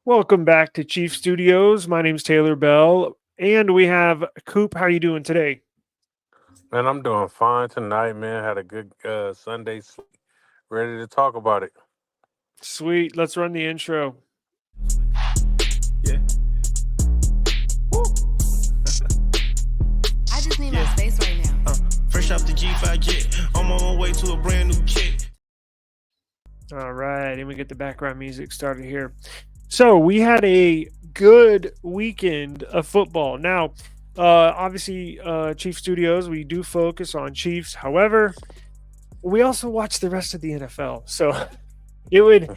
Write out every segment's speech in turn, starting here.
Welcome back to Chief Studios. My name's Taylor Bell, and we have Coop. How are you doing today? Man, I'm doing fine tonight, man. Had a good Sunday sleep. Ready to talk about it. Sweet. Let's run the intro. Yeah. Woo. I just need my space right now. Fresh off the G5 jet, I'm on my way to a brand new kit. All right, and we get the background music started here. So we had a good weekend of football. Now, obviously, Chief Studios, we do focus on Chiefs. However, we also watch the rest of the NFL. So it would,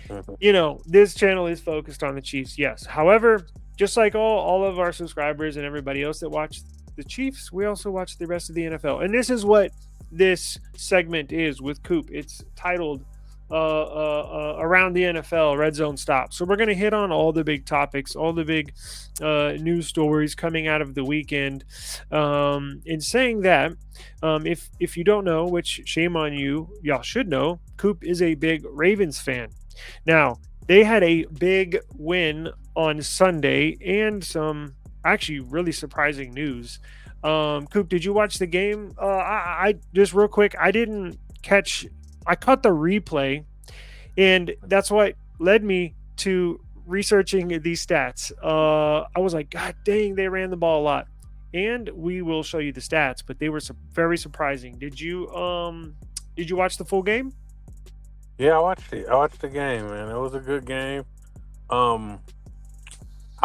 this channel is focused on the Chiefs, yes. However, just like all of our subscribers and everybody else that watch the Chiefs, we also watch the rest of the NFL. And this is what this segment is with Coop. It's titled Around the NFL Red Zone Stop. So we're going to hit on all the big topics, all the big news stories coming out of the weekend. In saying that, if you don't know, which shame on you, y'all should know, Coop is a big Ravens fan. Now, they had a big win on Sunday and some actually really surprising news. Coop, did you watch the game? I just real quick, I caught the replay, and that's what led me to researching these stats. I was like, God dang, they ran the ball a lot. And we will show you the stats, but they were very surprising. Did you watch the full game? Yeah, I watched it. I watched the game, man. It was a good game. I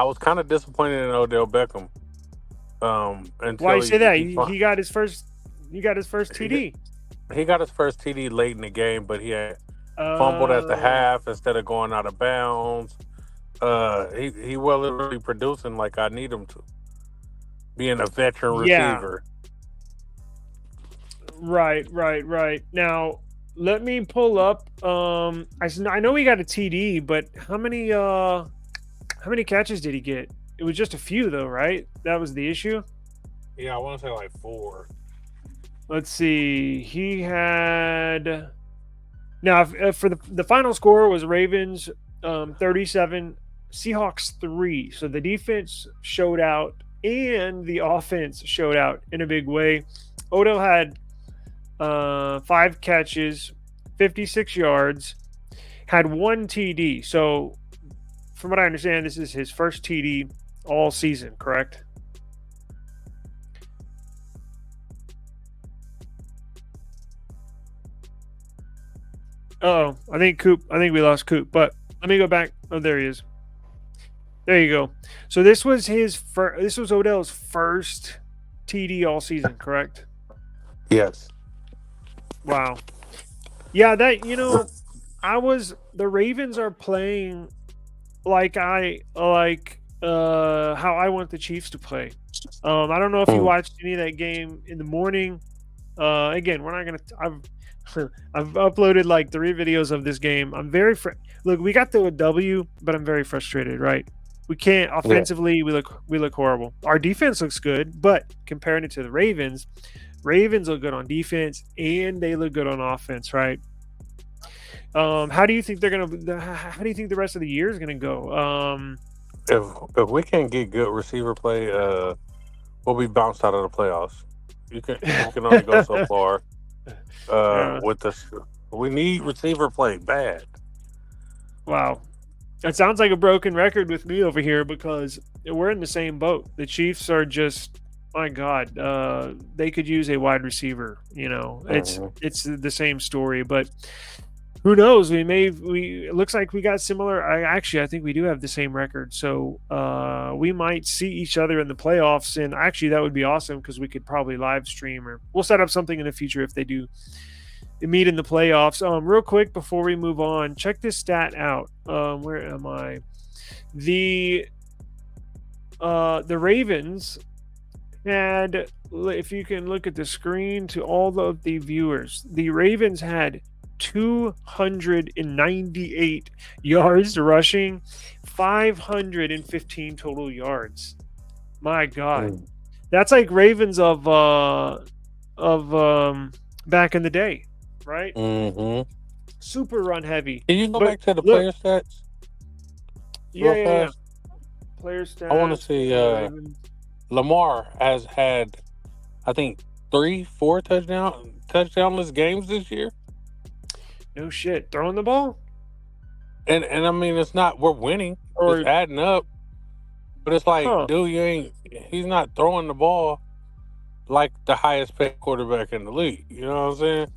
was kind of disappointed in Odell Beckham. Until Why you say that? he He got his first. He got his first TD. he got his first TD late in the game, but he had fumbled at the half instead of going out of bounds. He wasn't really producing like I need him to. Being a veteran receiver. Right. Now, let me pull up. I know he got a TD, but how many catches did he get? It was just a few, though, right? That was the issue. Yeah, I want to say like 4. Let's see. He had now for the final score was Ravens 37, Seahawks 3. So the defense showed out and the offense showed out in a big way. Odell had 5 catches, 56 yards, had 1 TD. So from what I understand, this is his first TD all season, correct? Oh, I think we lost Coop, but let me go back. Oh, there he is. There you go. So this was Odell's first TD all season, correct? Yes. Wow. Yeah, the Ravens are playing like how I want the Chiefs to play. I don't know if you watched any of that game in the morning. Again, we're not gonna. I've uploaded like 3 videos of this game. I'm very look. We got the W, but I'm very frustrated. Right? We can't offensively. Yeah. We look horrible. Our defense looks good, but comparing it to the Ravens look good on defense and they look good on offense. Right? How do you think How do you think the rest of the year is gonna go? If we can't get good receiver play, we'll be bounced out of the playoffs. You can only go so far. With this, we need receiver play bad. Wow, that sounds like a broken record with me over here because we're in the same boat. The Chiefs are just, my God, they could use a wide receiver. It's the same story, but who knows? It looks like we got similar. I think we do have the same record. So we might see each other in the playoffs. And actually, that would be awesome because we could probably live stream or we'll set up something in the future if they do meet in the playoffs. Real quick before we move on, check this stat out. Where am I? The Ravens had, if you can look at the screen to all of the viewers, the Ravens had 298 yards rushing, 515 total yards. My God, that's like Ravens of back in the day, right? Mm-hmm. Super run heavy. Can you go back to the player stats? Yeah, real yeah, yeah. fast? Player I want to stats see for the Ravens. Lamar has had, I think, 3, 4 touchdownless games this year. No shit. Throwing the ball? And I mean, it's not we're winning; it's Or, adding up. But it's like, huh. dude, he's not throwing the ball like the highest paid quarterback in the league. You know what I'm saying?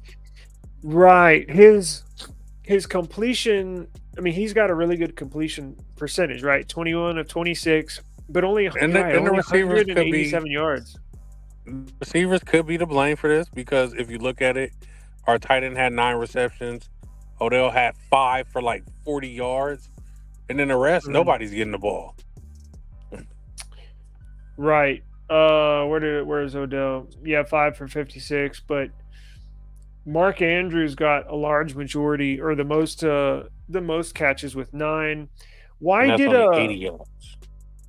Right. His completion, I mean, he's got a really good completion percentage, right? 21 of 26, but only, And you're the, right, and the only receivers could be 187 yards. to blame for this because if you look at it, our tight end had 9 receptions. Odell had 5 for like 40 yards, and then the rest, Mm. nobody's getting the ball. Right. Where's Odell? Yeah, 5 for 56, but Mark Andrews got a large majority or the most catches with 9. And Why that's did only 80 yards.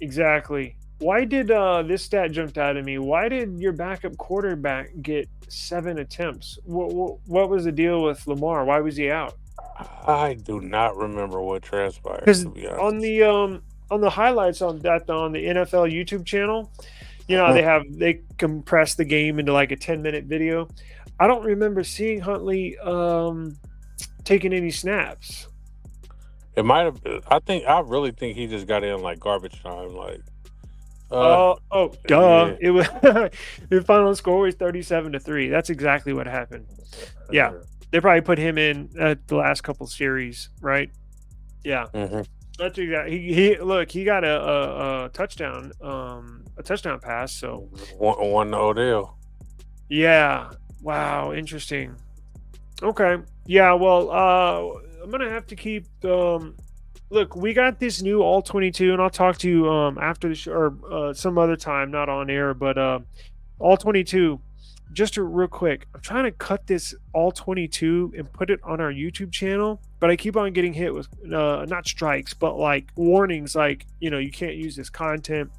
exactly. Why did this stat jumped out at me? Why did your backup quarterback get 7 attempts? What was the deal with Lamar? Why was he out? I do not remember what transpired, Because to be on honest. the highlights on the NFL YouTube channel, they compress the game into like a 10-minute video. I don't remember seeing Huntley taking any snaps. It might have. I really think he just got in like garbage time. Like, Duh! yeah, It was the final score was 37-3. That's exactly what happened. Yeah, they probably put him in at the last couple series, right? Yeah, hmm that's exactly. He got a touchdown, a touchdown pass. So one to Odell. yeah, wow, interesting. Okay, yeah. Well, I'm gonna have to keep. Look, we got this new all 22, and I'll talk to you after the show or some other time, not on air, but all 22. Real quick, I'm trying to cut this all 22 and put it on our YouTube channel, but I keep on getting hit with not strikes, but like warnings, like you can't use this content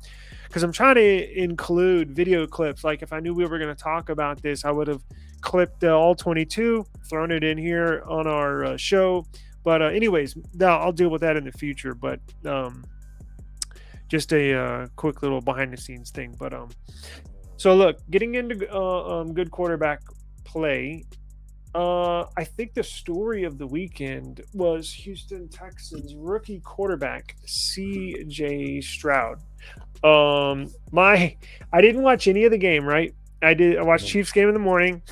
because I'm trying to include video clips. Like if I knew we were going to talk about this, I would have clipped all 22, thrown it in here on our show. But anyways, I'll deal with that in the future. But just a quick little behind the scenes thing. But so look, getting into good quarterback play. I think the story of the weekend was Houston Texans rookie quarterback CJ Stroud. I didn't watch any of the game, right? I watched Chiefs game in the morning,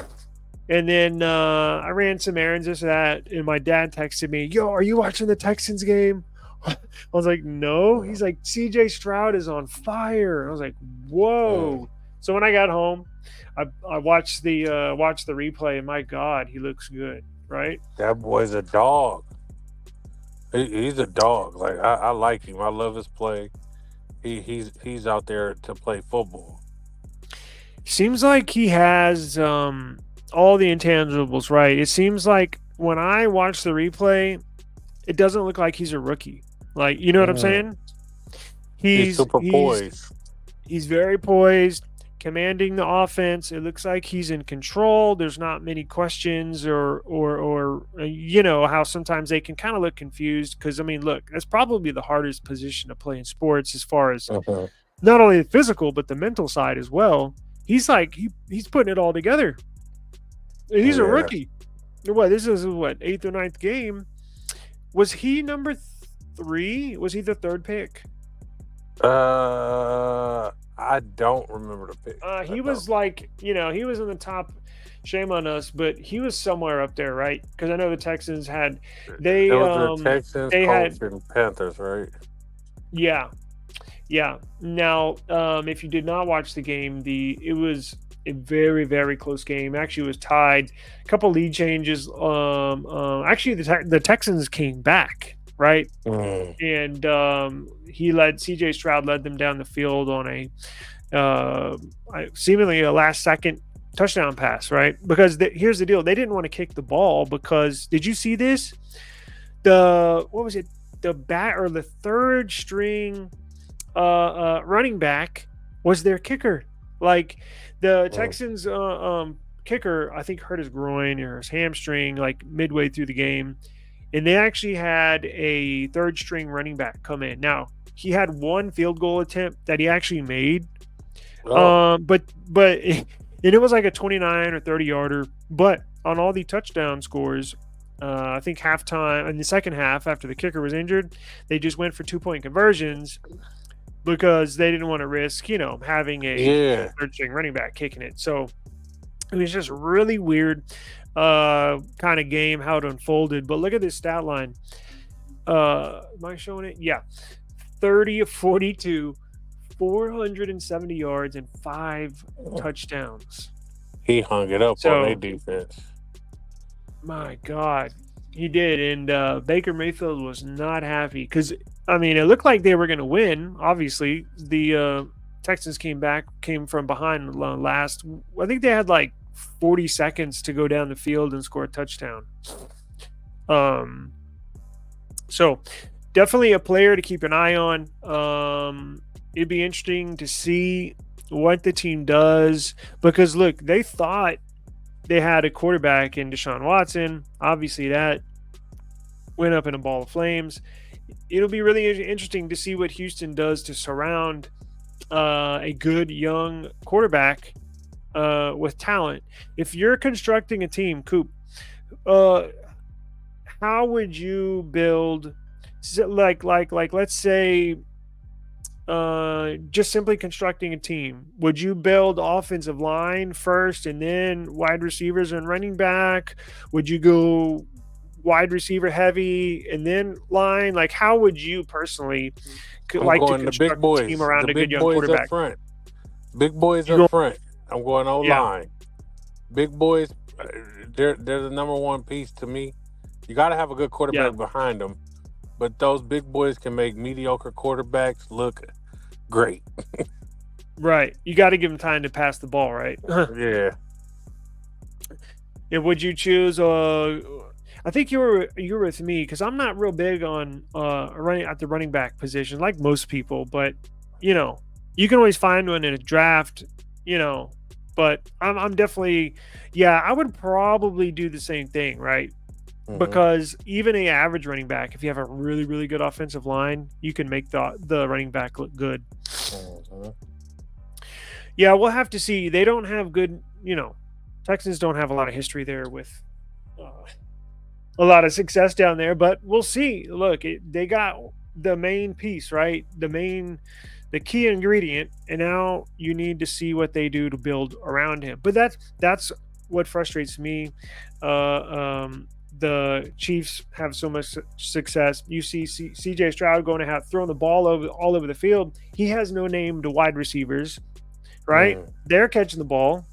and then I ran some errands, this that, and my dad texted me, "Yo, are you watching the Texans game?" I was like, "No." He's like, "CJ Stroud is on fire." I was like, "Whoa." So when I got home, I watched the replay, and my God, he looks good, right? That boy's a dog. He's a dog. Like I like him. I love his play. He's out there to play football. Seems like he has all the intangibles, right? It seems like when I watch the replay, it doesn't look like he's a rookie. Like, you know what I'm saying? He's super poised. He's very poised, commanding the offense. It looks like he's in control. There's not many questions or how sometimes they can kind of look confused because I mean, look, that's probably the hardest position to play in sports as far as not only the physical but the mental side as well. He's like he's putting it all together. He's a rookie. This is what, 8th or 9th game? Was he number 3? Was he the 3rd pick? I don't remember the pick. He was like, he was in the top. Shame on us, but he was somewhere up there, right? Because I know the Texans had It was the Texans, Colts, and Panthers, right? Yeah. Now, if you did not watch the game, it was a very, very close game. Actually, it was tied. A couple lead changes. Actually, the Texans came back, right? And CJ Stroud led them down the field on a seemingly a last-second touchdown pass, right? Because here's the deal: they didn't want to kick the ball because did you see this? What was it? The third string running back was their kicker. Like the Texans kicker, I think hurt his groin or his hamstring like midway through the game. and they actually had a third string running back come in. Now, he had one field goal attempt that he actually made. But and it was like a 29 or 30 yarder. But on all the touchdown scores, I think halftime in the second half after the kicker was injured, they just went for 2-point conversions because they didn't want to risk, having a third string running back kicking it. So it was just really weird kind of game how it unfolded. But look at this stat line. Am I showing it? Yeah. 30 of 42, 470 yards and 5 touchdowns. He hung it up on their defense. My God, he did. And Baker Mayfield was not happy because, it looked like they were going to win. Obviously, the Texans came from behind last. I think they had like 40 seconds to go down the field and score a touchdown. So definitely a player to keep an eye on. It'd be interesting to see what the team does because, look, they thought they had a quarterback in Deshaun Watson. Obviously, that went up in a ball of flames. It'll be really interesting to see what Houston does to surround a good young quarterback with talent. If you're constructing a team, Coop, how would you build, like let's say, just simply constructing a team? Would you build offensive line first and then wide receivers and running back? Would you go wide receiver heavy and then line? Like, how would you personally like to construct a team around a good young quarterback? Up front. Big boys up front. I'm going O-line. Big boys, they're the number one piece to me. You got to have a good quarterback behind them. But those big boys can make mediocre quarterbacks look great. Right. You got to give them time to pass the ball, right? Yeah. And would you choose? I think you were with me because I'm not real big on running at the running back position like most people. But you can always find one in a draft. But I'm definitely, I would probably do the same thing, right? Mm-hmm. Because even an average running back, if you have a really, really good offensive line, you can make the running back look good. Mm-hmm. Yeah, we'll have to see. They don't have good, Texans don't have a lot of history there with a lot of success down there, but we'll see. Look, they got the main piece, right? The key ingredient, and now you need to see what they do to build around him. But that's what frustrates me. The Chiefs have so much success. You see CJ Stroud going to have thrown the ball all over the field. He has no named wide receivers, right? They're catching the ball.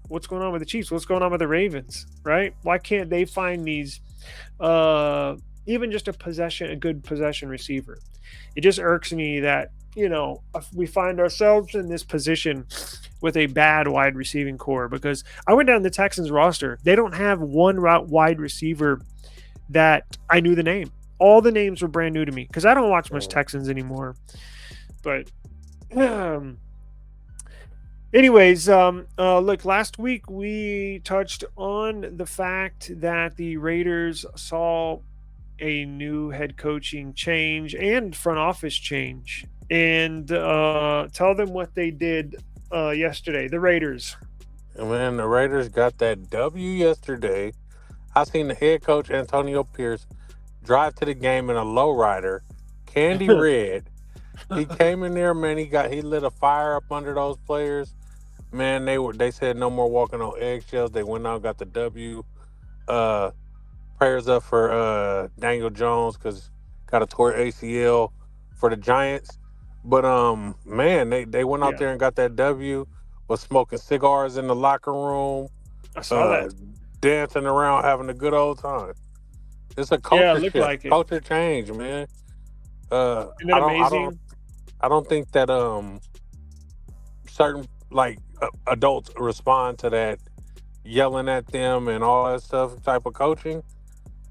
What's going on with the Chiefs? What's going on with the Ravens, right? Why can't they find these, even just a good possession receiver? It just irks me that, if we find ourselves in this position with a bad wide receiving core, because I went down the Texans roster. They don't have one wide receiver that I knew the name. All the names were brand new to me because I don't watch much Texans anymore. But anyways, look, last week we touched on the fact that the Raiders saw a new head coaching change and front office change. And tell them what they did yesterday, the Raiders. Man, the Raiders got that W yesterday. I seen the head coach, Antonio Pierce, drive to the game in a lowrider, candy red. He came in there, man, he lit a fire up under those players. Man, they said no more walking on eggshells. They went out, got the W. Prayers up for Daniel Jones because got a torn ACL for the Giants. But man, they went out there and got that W. Was smoking cigars in the locker room. I saw that. Dancing around, having a good old time. It's a culture shift, like it. Culture change, man. Isn't that amazing? I don't think that certain adults respond to that yelling at them and all that stuff type of coaching.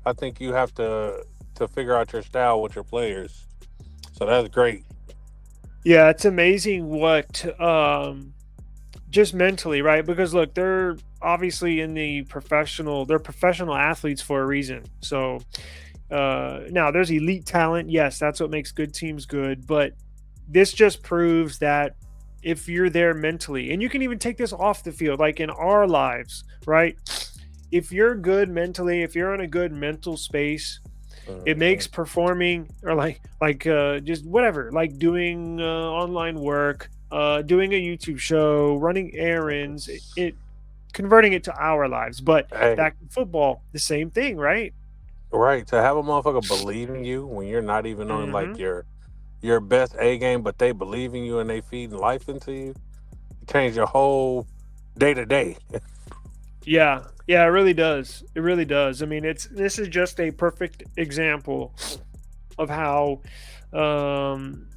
I think you have to figure out your style with your players. So that's great. Yeah, it's amazing what just mentally, right? Because look, they're obviously they're professional athletes for a reason. So Now there's elite talent. Yes, that's what makes good teams good. But this just proves that if you're there mentally, and you can even take this off the field, like in our lives, right? If you're good mentally, if you're in a good mental space, it makes performing or just whatever, like doing online work, doing a YouTube show, running errands, it converting it to our lives. But Hey, back in football, the same thing, right? right. To have a motherfucker believe in you when you're not even on Hmm. like your best A game, but they believe in you and they feeding life into you, it change your whole day to day. Yeah, yeah, it really does. It really does. I mean, this is just a perfect example of how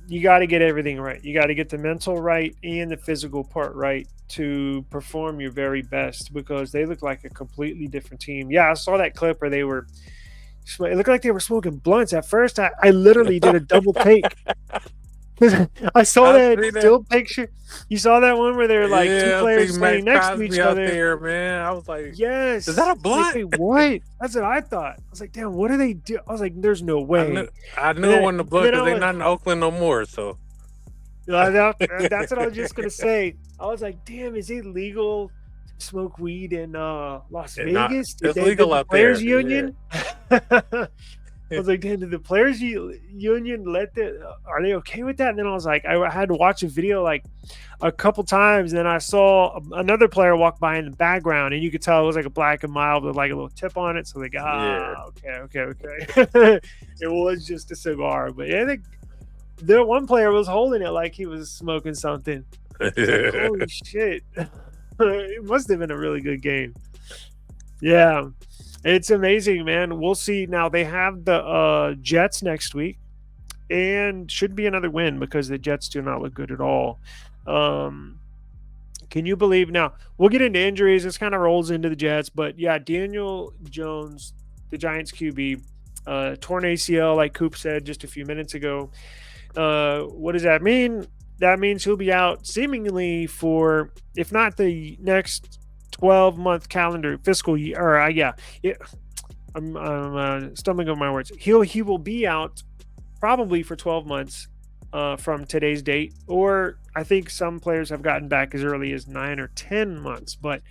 you got to get everything right. You got to get the mental right and the physical part right to perform your very best because they look like a completely different team. Yeah, I saw that clip where it looked like they were smoking blunts. At first, I literally did a double take. I saw I that see that. still picture. You saw that one where they're like two Yeah, I see players Max standing next to each Cosby out other. there, man. I was like, is that Yes. a I was like, blunt? wait, what? That's what I thought. I was like, damn, what do they do? I was like, there's no I knew way. I And knew it then, wasn't a and blunt then because I they was, not in Oakland no more. So that's what I was just gonna say. I was like, damn, is it legal to smoke weed in Las and not Vegas? it's Did legal the out players there. Yeah. union? I was like, damn, did the players union let are they okay with that? And then I was like, I had to watch a video like a couple times, and then I saw another player walk by in the background, and you could tell it was like a black and mild with like a little tip on it. So like, Yeah. okay. It was just a cigar, but yeah, I think the one player was holding it like he was smoking something. It's like, holy shit. It must have been a really good game. Yeah. It's amazing, man. We'll see. Now they have the Jets next week and should be another win because the Jets do not look good at all. Um, can you believe now? We'll get into injuries. This kind of rolls into the Jets, but yeah, Daniel Jones, the Giants QB, torn ACL, like Coop said just a few minutes ago. What does that mean? That means he'll be out seemingly for, if not the next 12-month calendar fiscal year. Or I'm stumbling over my words. He will be out probably for 12 months from today's date, or I think some players have gotten back as early as 9 or 10 months, but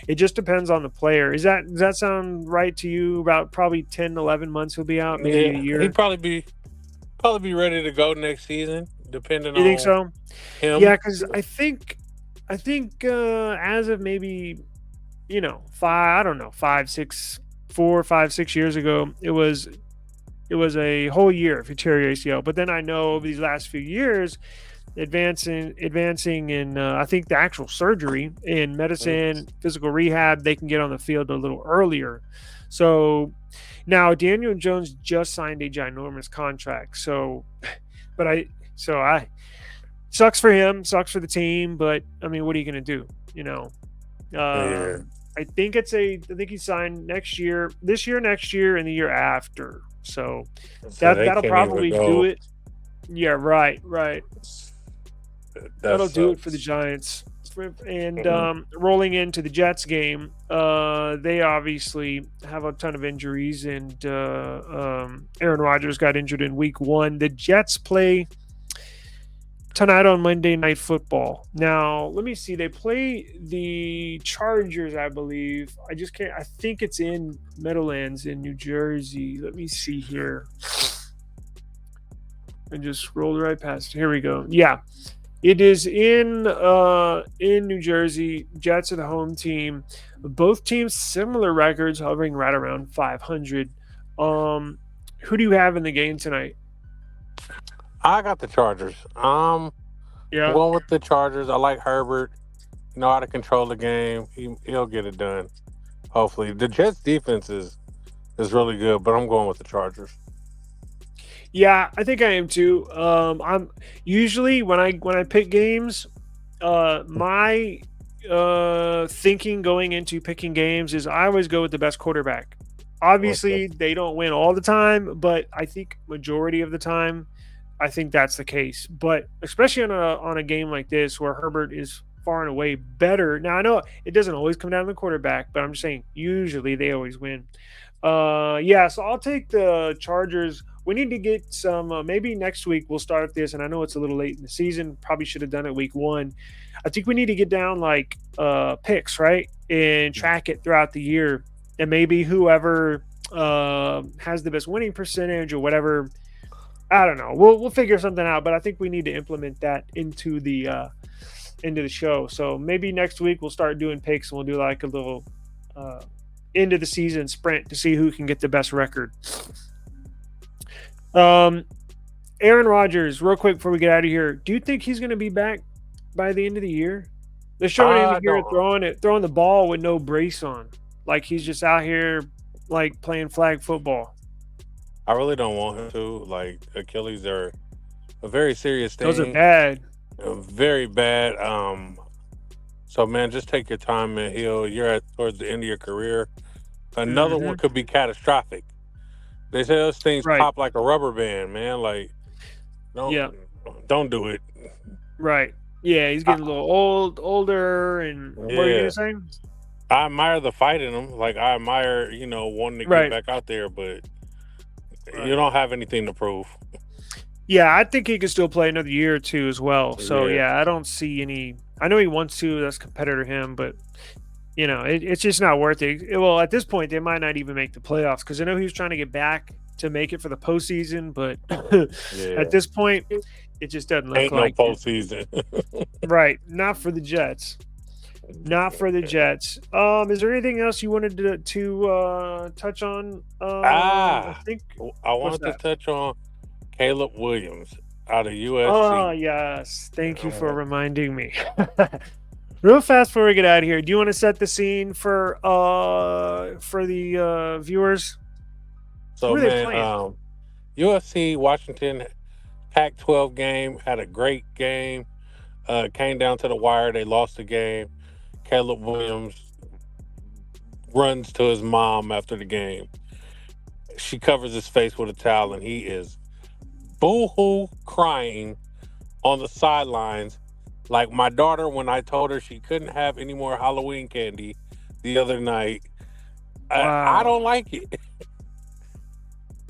it just depends on the player. Does that sound right to you? About probably 10, 11 months he'll be out, maybe a Yeah. year. He'd probably be ready to go next season, depending You think on so? him. Yeah, because I think as of maybe 4, 5, 6 years ago, it was a whole year for Terry ACL. But then I know over these last few years, advancing in I think the actual surgery in medicine, physical rehab, they can get on the field a little earlier. So now Daniel Jones just signed a ginormous contract. So, but I sucks for him, sucks for the team. But I mean, what are you going to do? Yeah. I think he signed next year, this year, next year, and the year after. So So they that'll can't probably even do go. it. Yeah, right. That That'll do it for the sucks. Giants. And Mhm. rolling into the Jets game, they obviously have a ton of injuries, and Aaron Rodgers got injured in Week 1. The Jets play tonight on Monday Night Football. Now, let me see. They play the Chargers, I believe. I just can't. I think it's in Meadowlands in New Jersey. Let me see here. I just scrolled right past. Here we go. Yeah, it is in New Jersey. Jets are the home team. Both teams similar records, hovering right around 500. Who do you have in the game tonight? I got the Chargers. I'm Yeah. going with the Chargers. I like Herbert. Know how to control the game. He'll get it done. Hopefully, the Jets' defense is really good, but I'm going with the Chargers. Yeah, I think I am too. I'm usually when I pick games, my thinking going into picking games is I always go with the best quarterback. Okay. Obviously, they don't win all the time, but I think majority of the time, I think that's the case. But especially on a game like this where Herbert is far and away better. Now I know it doesn't always come down to the quarterback, but I'm just saying usually they always win. Yeah, so I'll take the Chargers. We need to get some. Maybe next week we'll start this, and I know it's a little late in the season. Probably should have done it week one. I think we need to get down like picks, right, and track it throughout the year, and maybe whoever has the best winning percentage or whatever. I don't know. We'll figure something out, but I think we need to implement that into the show. So maybe next week we'll start doing picks and we'll do like a little end of the season sprint to see who can get the best record. Aaron Rodgers, real quick before we get out of here, do you think he's going to be back by the end of the year? They're showing him here throwing the ball with no brace on, like he's just out here like playing flag football. I really don't want him to. Like, Achilles are a very serious thing. Those are bad. Very bad. So man, just take your time and heal. You're towards the end of your career. Another one could be catastrophic. They say those things pop like a rubber band, man. Like, don't do it. Right. Yeah, he's getting a little older, and what are you gonna say? I admire the fight in him. Like, I admire, wanting to get back out there, but you don't have anything to prove. Yeah, I think he could still play another year or two as well. So I don't see any. I know he wants to. That's competitor him, but it's just not worth it. Well, at this point, they might not even make the playoffs because I know he was trying to get back to make it for the postseason, but at this point, it just doesn't look like no postseason. Right, not for the Jets. Not for the Jets. Is there anything else you wanted to touch on? I wanted to touch on Caleb Williams out of USC. Oh, yes. Thank you for reminding me. Real fast before we get out of here, do you want to set the scene for the viewers? So, man, USC Washington Pac-12 game, had a great game. Came down to the wire. They lost the game. Caleb Williams runs to his mom after the game. She covers his face with a towel, and he is boo-hoo crying on the sidelines like my daughter when I told her she couldn't have any more Halloween candy the other night. Wow. I don't like it.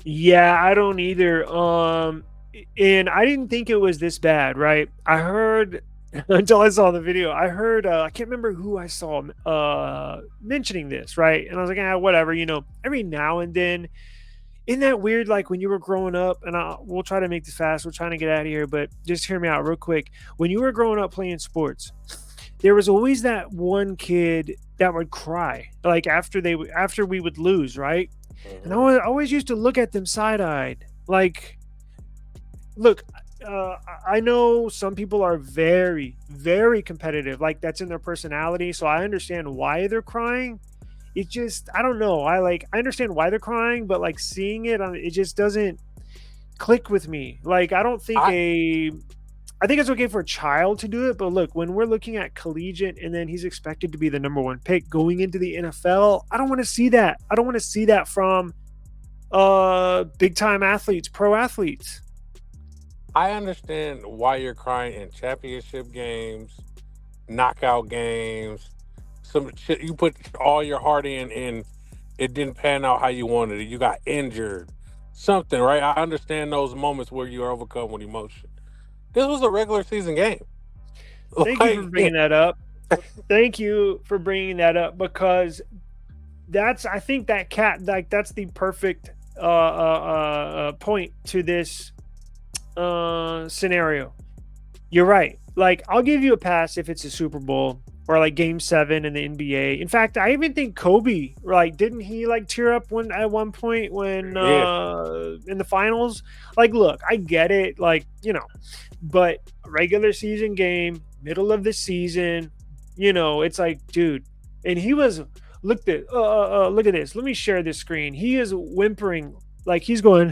Yeah, I don't either. And I didn't think it was this bad, right? I heard until I saw the video. I heard I can't remember who I saw mentioning this, right? And I was like, whatever, every now and then. Isn't that weird? Like when you were growing up, and we'll try to make this fast. We're trying to get out of here, but just hear me out real quick. When you were growing up playing sports, there was always that one kid that would cry, like after we would lose, right? And I always used to look at them side-eyed, like, look, I know some people are very, very competitive, like that's in their personality, so I understand why they're crying. It just, I don't know. I understand why they're crying, but like seeing it, it just doesn't click with me. Like, I don't think I think it's okay for a child to do it, but look, when we're looking at collegiate and then he's expected to be the number one pick going into the NFL, I don't want to see that. I don't want to see that from big time athletes, pro athletes. I understand why you're crying in championship games, knockout games. Some shit you put all your heart in and it didn't pan out how you wanted it. You got injured. Something, right? I understand those moments where you're overcome with emotion. This was a regular season game. Thank you for bringing that up. Thank you for bringing that up because I think that's the perfect point to this scenario. You're right. Like, I'll give you a pass if it's a Super Bowl or like Game 7 in the NBA. In fact, I even think Kobe, like, didn't he like tear up at one point when in the finals? Like, look, I get it, like, but regular season game, middle of the season, it's like, dude, and he was look at this. Let me share this screen. He is whimpering. Like he's going,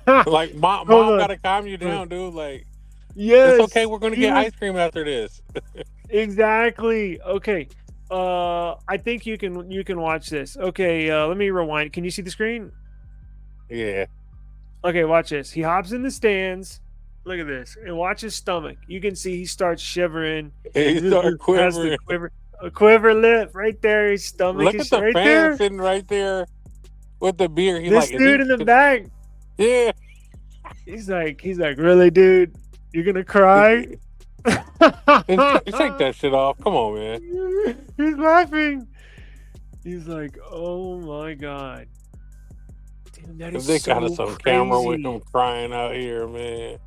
like mom gotta calm you down, dude. Like, yes, it's okay. We're gonna get ice cream after this. Exactly. Okay. I think you can watch this. Okay. Let me rewind. Can you see the screen? Yeah. Okay. Watch this. He hops in the stands. Look at this, and watch his stomach. You can see he starts shivering. He starts quivering. A quiver lip right there. His stomach Look is at the right fan there. sitting right there with the beer. He This like, dude in the back. yeah. He's like, really, dude? You're gonna cry? Take that shit off. Come on, man. He's laughing. He's like, oh my god. Damn, that is They so got us on crazy. camera with him crying out here, man.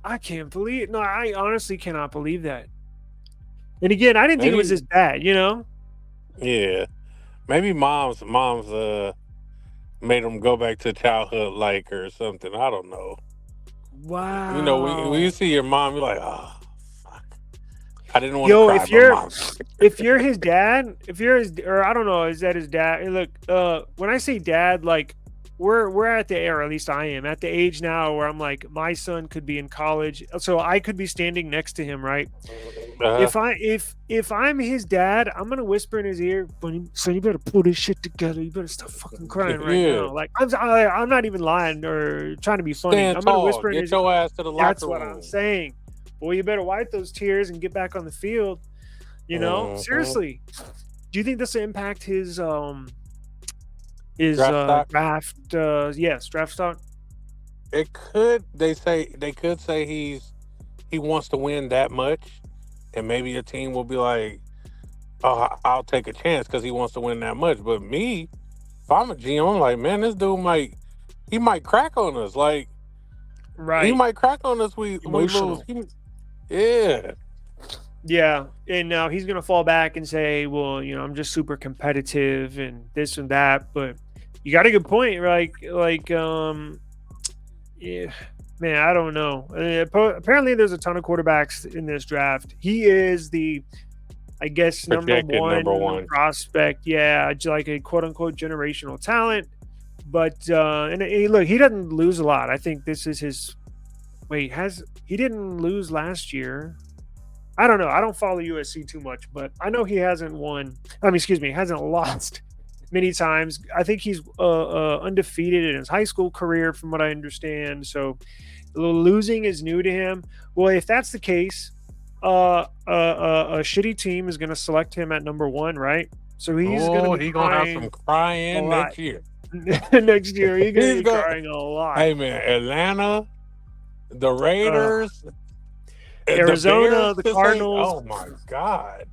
I can't believe it. No, I honestly cannot believe that. And again, I didn't think it was this bad, you know? Yeah. Maybe mom's made him go back to childhood like or something. I don't know. Wow. You know, when you see your mom, you're like, oh, fuck. I didn't want to cry, if you're his dad, or I don't know, is that his dad? Look, when I say dad, like we're at the era, at least I am at the age now where I'm like, my son could be in college, so I could be standing next to him, right? If I'm his dad, I'm gonna whisper in his ear, son, you better pull this shit together. You better stop fucking crying right now. Like I'm not even lying or trying to be funny. I'm gonna whisper in his ear. Get your ass to the locker room. That's what I'm saying. Boy, you better wipe those tears and get back on the field. You know, seriously. Do you think this will impact his draft? Yes, draft stock. It could. They could say he wants to win that much, and maybe a team will be like, "Oh, I'll take a chance because he wants to win that much." But me, if I'm a GM, I'm like, man, this dude might crack on us. Like, right? He might crack on us. We lose. Yeah. Yeah, and now he's gonna fall back and say, "Well, you know, I'm just super competitive and this and that." But you got a good point, yeah, man, I don't know. Apparently, there's a ton of quarterbacks in this draft. He is the, I guess, number one prospect. Yeah, like a quote unquote generational talent. But and look, he doesn't lose a lot. I think this is his. Wait, he didn't lose last year? I don't know. I don't follow USC too much, but I know he hasn't hasn't lost many times. I think he's undefeated in his high school career, from what I understand. So losing is new to him. Well, if that's the case, a shitty team is going to select him at number 1, right? So he's going to have some crying next year. Next year, he's going to be crying a lot. Hey, man, Atlanta, the Raiders, Arizona, the Cardinals. Oh, my God.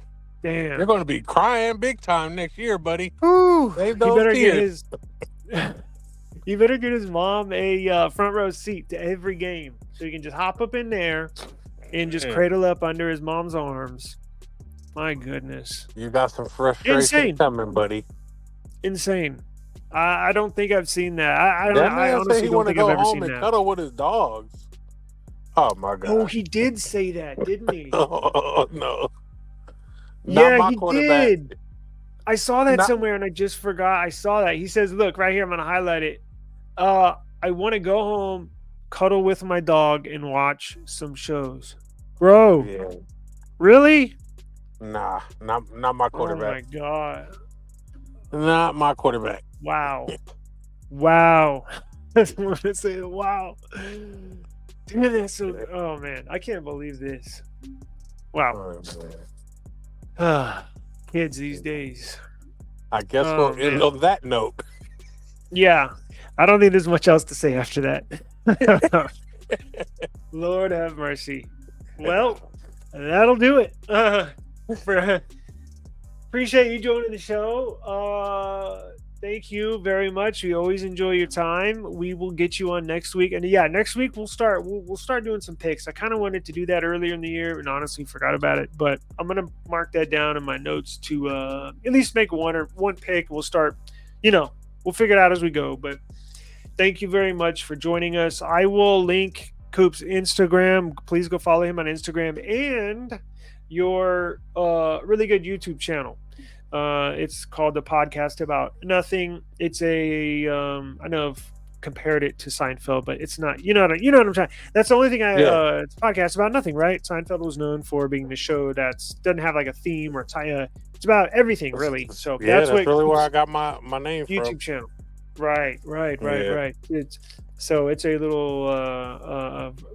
Damn. You're going to be crying big time next year, buddy. Ooh, Save those tears. You better get his mom a front row seat to every game, so you can just hop up in there and just cradle up under his mom's arms. My goodness. You got some frustration coming, buddy. Insane. I don't think I've seen that. I honestly don't think I've ever seen that. He want to go home and cuddle with his dogs. Oh, my God. Oh, he did say that, didn't he? Oh, no. Yeah, he did. I saw that somewhere and I just forgot. I saw that. He says, look, right here, I'm going to highlight it. I want to go home, cuddle with my dog, and watch some shows. Bro. Yeah. Really? Nah, not my quarterback. Oh, my God. Not my quarterback. Wow. I just want to say, wow. Dude, that's so... Oh, man. I can't believe this. Wow. Kids these days. I guess we'll end on that note. Yeah. I don't think there's much else to say after that. Lord have mercy. Well, that'll do it. Appreciate you joining the show. Thank you very much. We always enjoy your time. We will get you on next week. And yeah, next week we'll start doing some picks. I kind of wanted to do that earlier in the year and honestly forgot about it, but I'm going to mark that down in my notes to at least make one pick. We'll start, we'll figure it out as we go, but thank you very much for joining us. I will link Coop's Instagram. Please go follow him on Instagram and your really good YouTube channel. It's called The Podcast About Nothing. It's a I know I've compared it to Seinfeld, but it's not. You know what I'm trying. That's the only thing it's a podcast about nothing, right? Seinfeld was known for being the show that doesn't have like a theme or it's about everything really. So that's really where I got my name YouTube from. channel. Right. It's So it's a little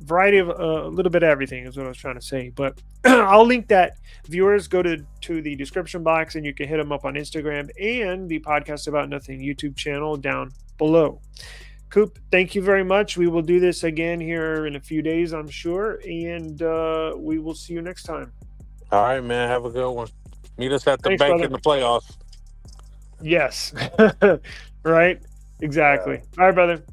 variety of a little bit of everything is what I was trying to say. But I'll link that. Viewers, go to the description box and you can hit them up on Instagram and the Podcast About Nothing YouTube channel down below. Coop, thank you very much. We will do this again here in a few days, I'm sure. And we will see you next time. All right, man. Have a good one. Meet us at the Thanks, bank brother. in the playoffs. Yes. Right? Exactly. All right, brother.